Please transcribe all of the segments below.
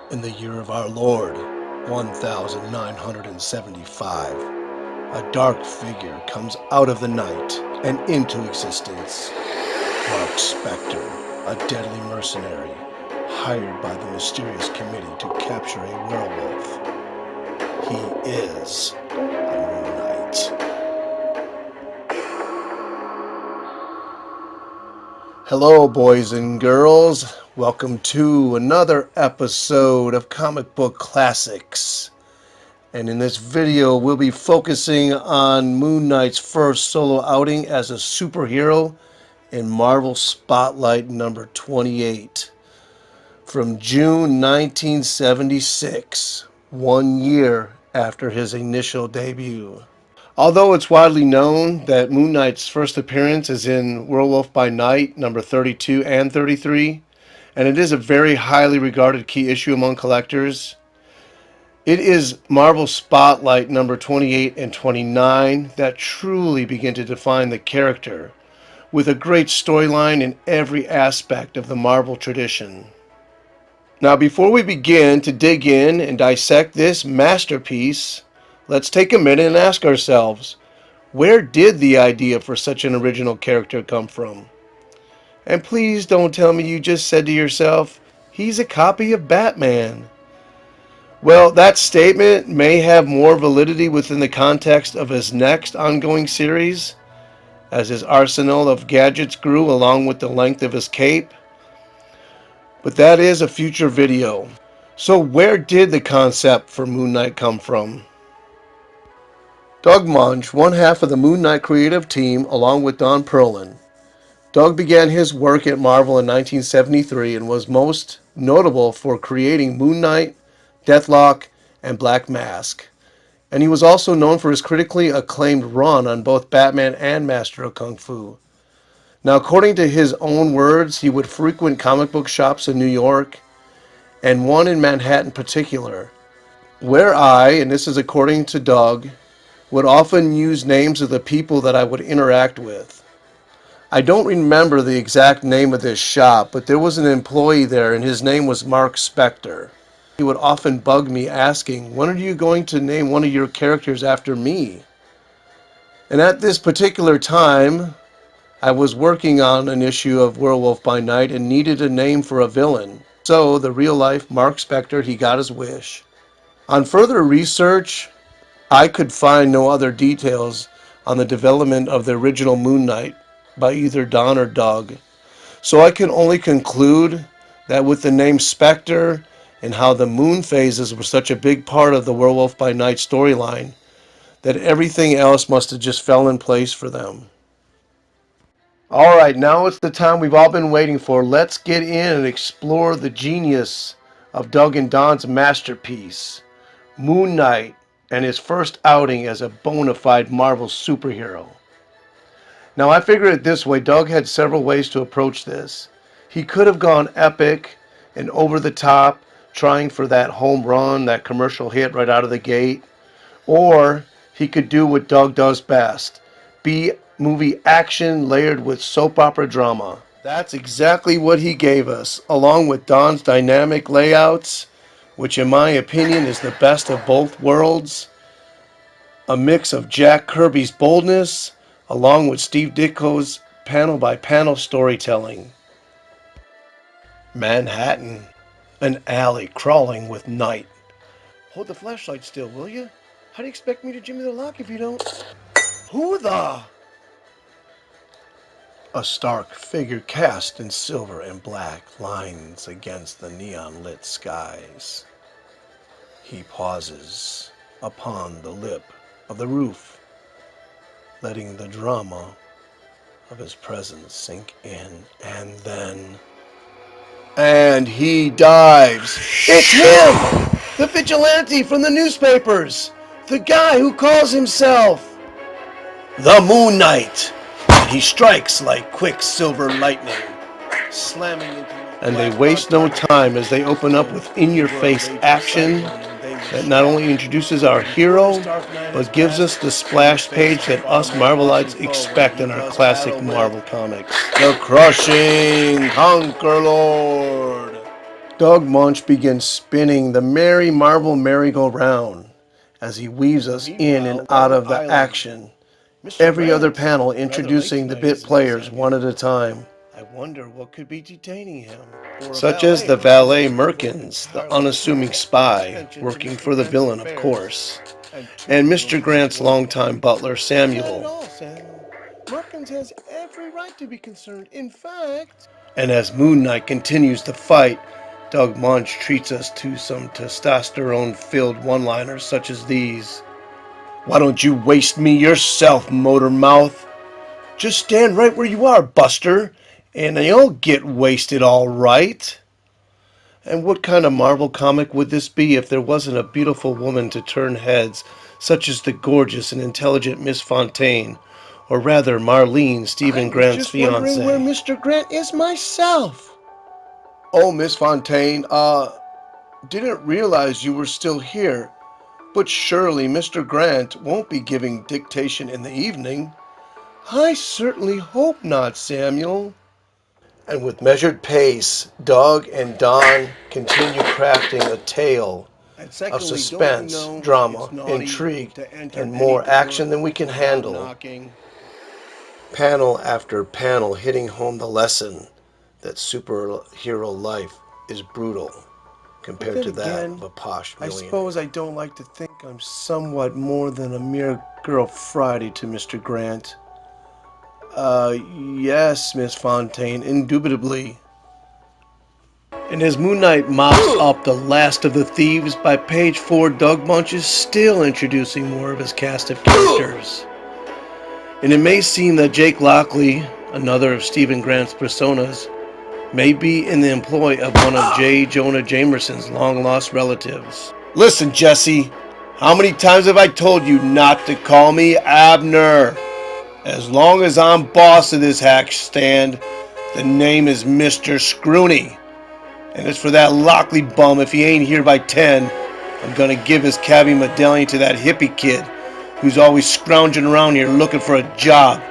In the year of our Lord, 1975, a dark figure comes out of the night and into existence. Mark Spector, a deadly mercenary, hired by the mysterious committee to capture a werewolf. He is the Moon Knight. Hello, boys and girls. Welcome to another episode of Comic Book Classics. And in this video, we'll be focusing on Moon Knight's first solo outing as a superhero in Marvel Spotlight number 28 from June 1976, 1 year after his initial debut. Although it's widely known that Moon Knight's first appearance is in Werewolf by Night number 32 and 33, and it is a very highly regarded key issue among collectors, it is Marvel Spotlight number 28 and 29 that truly begin to define the character, with a great storyline in every aspect of the Marvel tradition. Now, before we begin to dig in and dissect this masterpiece, let's take a minute and ask ourselves, where did the idea for such an original character come from? And please don't tell me you just said to yourself, he's a copy of Batman. Well, that statement may have more validity within the context of his next ongoing series, as his arsenal of gadgets grew along with the length of his cape. But that is a future video. So where did the concept for Moon Knight come from? Doug Moench, one half of the Moon Knight creative team, along with Don Perlin. Doug began his work at Marvel in 1973 and was most notable for creating Moon Knight, Deathlock, and Black Mask. And he was also known for his critically acclaimed run on both Batman and Master of Kung Fu. Now, according to his own words, he would frequent comic book shops in New York, and one in Manhattan in particular, where I, and this is according to Doug, would often use names of the people that I would interact with. I don't remember the exact name of this shop, but there was an employee there, and his name was Mark Spector. He would often bug me asking, when are you going to name one of your characters after me? And at this particular time, I was working on an issue of Werewolf by Night and needed a name for a villain. So, the real-life Mark Spector, he got his wish. On further research, I could find no other details on the development of the original Moon Knight by either Don or Doug. So I can only conclude that with the name Spectre and how the moon phases were such a big part of the Werewolf by Night storyline, that everything else must have just fell in place for them. Alright, now it's the time we've all been waiting for. Let's get in and explore the genius of Doug and Don's masterpiece, Moon Knight, and his first outing as a bona fide Marvel superhero. Now, I figure it this way. Doug had several ways to approach this. He could have gone epic and over the top, trying for that home run, that commercial hit right out of the gate. Or he could do what Doug does best, be movie action layered with soap opera drama. That's exactly what he gave us, along with Don's dynamic layouts, which in my opinion is the best of both worlds. A mix of Jack Kirby's boldness along with Steve Ditko's panel-by-panel storytelling. Manhattan, an alley crawling with night. Hold the flashlight still, will you? How do you expect me to jimmy the lock if you don't? Who the? A stark figure cast in silver and black lines against the neon-lit skies. He pauses upon the lip of the roof, letting the drama of his presence sink in, and then... And he dives. It's him! The vigilante from the newspapers! The guy who calls himself the Moon Knight! And he strikes like quicksilver lightning, slamming into... And they waste no time as they open up with in-your-face action that not only introduces our hero, but gives us the splash page that us Marvelites expect in our classic Marvel comics. The Crushing Conquer Lord! Doug Munch begins spinning the merry Marvel merry-go-round as he weaves us in and out of the action. Every other panel introducing the bit players one at a time. I wonder what could be detaining him. Such as the valet Merkins, the unassuming spy, working for the villain, of course, and Mr. Grant's longtime butler, Samuel. Merkins has every right to be concerned. In fact... And as Moon Knight continues the fight, Doug Munch treats us to some testosterone-filled one-liners such as these. Why don't you waste me yourself, motor mouth? Just stand right where you are, Buster, and you'll get wasted all right. And what kind of Marvel comic would this be if there wasn't a beautiful woman to turn heads, such as the gorgeous and intelligent Miss Fontaine, or rather Marlene, Stephen Grant's fiancée? I was just wondering where Mr. Grant is myself. Oh, Miss Fontaine, didn't realize you were still here. But surely Mr. Grant won't be giving dictation in the evening. I certainly hope not, Samuel. And with measured pace, Doug and Don continue crafting a tale of suspense, drama, intrigue, and more action than we can handle. Panel after panel hitting home the lesson that superhero life is brutal compared to that of a posh millionaire. I suppose I don't like to think I'm somewhat more than a mere girl Friday to Mr. Grant. Yes, Miss Fontaine, indubitably. And as Moon Knight mops up the last of the thieves, by page 4, Doug Munch is still introducing more of his cast of characters. And it may seem that Jake Lockley, another of Stephen Grant's personas, may be in the employ of one of J. Jonah Jameson's long-lost relatives. Listen, Jesse, how many times have I told you not to call me Abner? As long as I'm boss of this hack stand, the name is Mr. Scrooney. And as for that Lockley bum, if he ain't here by 10, I'm gonna give his cabbie medallion to that hippie kid who's always scrounging around here looking for a job.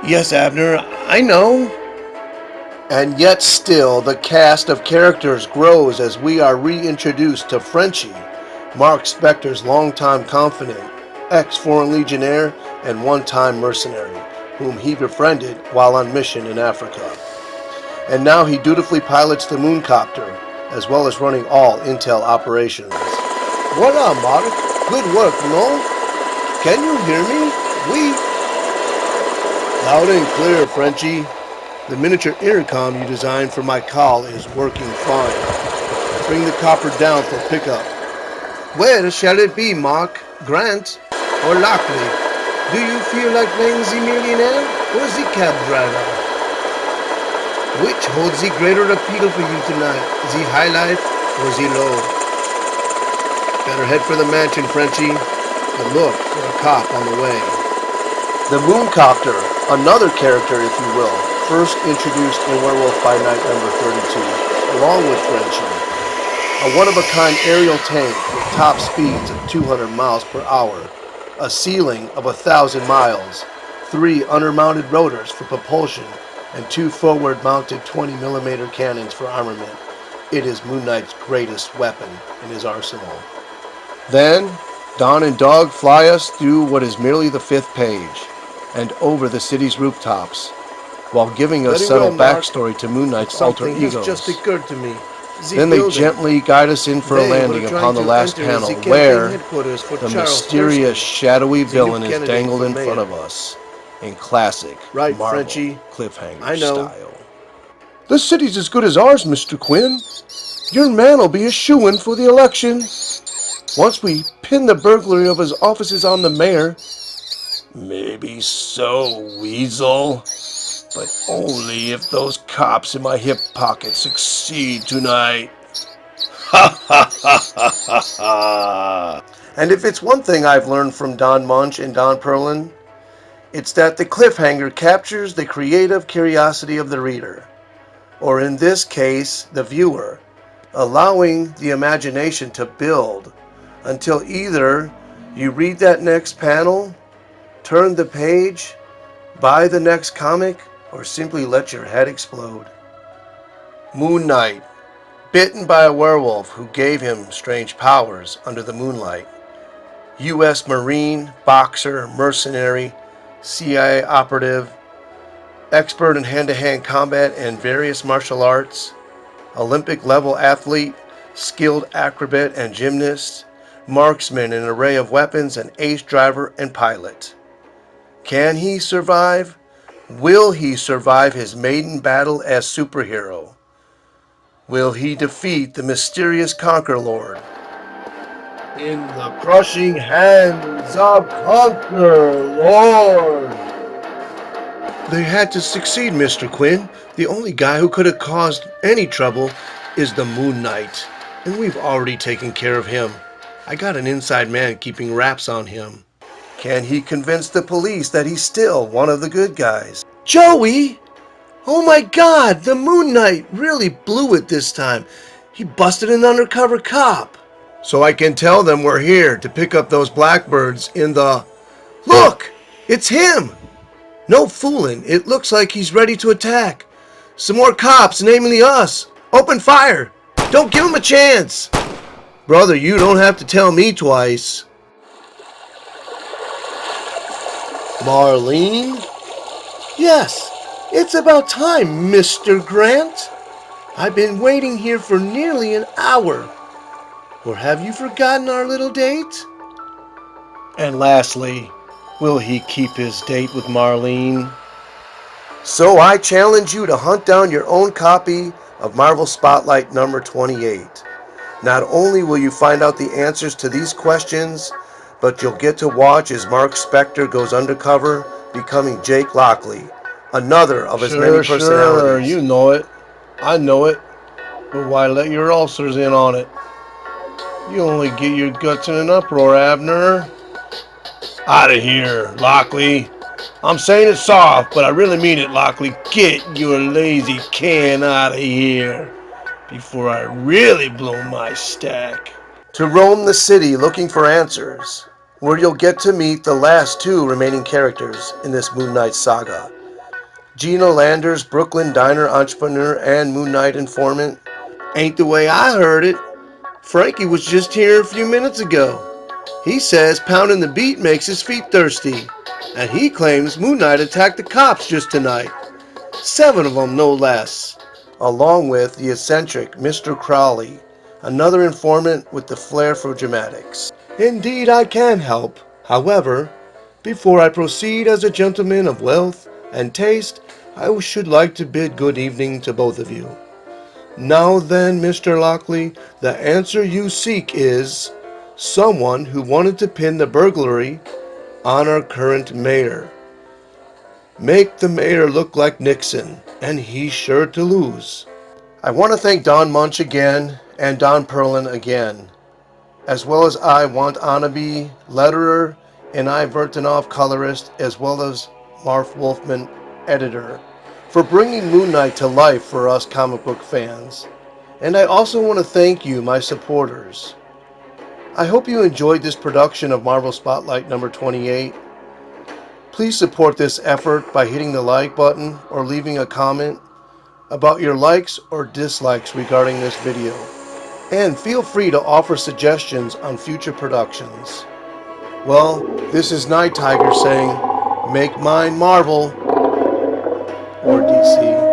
Yes, Abner, I know. And yet still, the cast of characters grows as we are reintroduced to Frenchie, Mark Spector's longtime confidant, ex-Foreign Legionnaire, and one-time mercenary, whom he befriended while on mission in Africa. And now he dutifully pilots the Mooncopter, as well as running all intel operations. Voila, Mark. Good work, no? Can you hear me? Oui. Loud and clear, Frenchie. The miniature intercom you designed for my call is working fine. Bring the copper down for pickup. Where shall it be, Mark? Grant or Lockley? Do you feel like playing the millionaire or the cab driver? Which holds the greater appeal for you tonight, the high life or the low? Better head for the mansion, Frenchie, and look for a cop on the way. The Mooncopter, another character if you will, first introduced in Werewolf by Night number 32, along with Frenchie. A one-of-a-kind aerial tank with top speeds of 200 miles per hour, a ceiling of 1,000 miles, 3 undermounted rotors for propulsion, and 2 forward-mounted 20mm cannons for armament. It is Moon Knight's greatest weapon in his arsenal. Then, Don and Dog fly us through what is merely the 5th page, and over the city's rooftops, while giving us subtle backstory to Moon Knight's alter egos. Something has just occurred to me. Then they gently guide us in for a landing upon the last panel, where the mysterious, shadowy villain is dangled in front of us. In classic Marvel Frenchie. Cliffhanger style. This city's as good as ours, Mr. Quinn. Your man'll be a shoo-in for the election. Once we pin the burglary of his offices on the mayor. Maybe so, Weasel. But only if those cops in my hip pocket succeed tonight. Ha ha ha ha ha ha. And if it's one thing I've learned from Don Munch and Don Perlin, it's that the cliffhanger captures the creative curiosity of the reader, or in this case, the viewer, allowing the imagination to build until either you read that next panel, turn the page, buy the next comic, or simply let your head explode. Moon Knight, bitten by a werewolf who gave him strange powers under the moonlight. U.S. Marine, boxer, mercenary, CIA operative, expert in hand-to-hand combat and various martial arts, Olympic-level athlete, skilled acrobat and gymnast, marksman in an array of weapons, and ace driver and pilot. Can he survive? Will he survive his maiden battle as superhero? Will he defeat the mysterious Conquer Lord? In the crushing hands of Conquer Lord! They had to succeed, Mr. Quinn. The only guy who could have caused any trouble is the Moon Knight, and we've already taken care of him. I got an inside man keeping wraps on him. Can he convince the police that he's still one of the good guys? Joey! Oh my God, the Moon Knight really blew it this time. He busted an undercover cop. So I can tell them we're here to pick up those blackbirds in the... Look! It's him! No fooling, it looks like he's ready to attack. Some more cops, namely us. Open fire! Don't give him a chance! Brother, you don't have to tell me twice. Marlene? Yes, it's about time, Mr. Grant. I've been waiting here for nearly an hour. Or have you forgotten our little date? And lastly, will he keep his date with Marlene? So I challenge you to hunt down your own copy of Marvel Spotlight number 28. Not only will you find out the answers to these questions, but you'll get to watch as Mark Spector goes undercover, becoming Jake Lockley, another of his many personalities. Sure, you know it. I know it. But why let your ulcers in on it? You only get your guts in an uproar, Abner. Out of here, Lockley. I'm saying it soft, but I really mean it, Lockley. Get your lazy can out of here before I really blow my stack. To roam the city looking for answers, where you'll get to meet the last two remaining characters in this Moon Knight saga. Gina Landers, Brooklyn diner entrepreneur and Moon Knight informant. Ain't the way I heard it. Frankie was just here a few minutes ago. He says pounding the beat makes his feet thirsty. And he claims Moon Knight attacked the cops just tonight. 7 of them, no less. Along with the eccentric Mr. Crowley, another informant with the flair for dramatics. Indeed, I can help. However, before I proceed as a gentleman of wealth and taste, I should like to bid good evening to both of you. Now then, Mr. Lockley, the answer you seek is someone who wanted to pin the burglary on our current mayor. Make the mayor look like Nixon, and he's sure to lose. I want to thank Don Munch again, and Don Perlin again, as well as I Want Anabe, letterer, and I Vertinoff, colorist, as well as Marv Wolfman, editor, for bringing Moon Knight to life for us comic book fans. And I also want to thank you, my supporters. I hope you enjoyed this production of Marvel Spotlight number 28. Please support this effort by hitting the like button or leaving a comment about your likes or dislikes regarding this video. And feel free to offer suggestions on future productions. Well, this is Nighttiger saying, make mine Marvel or DC.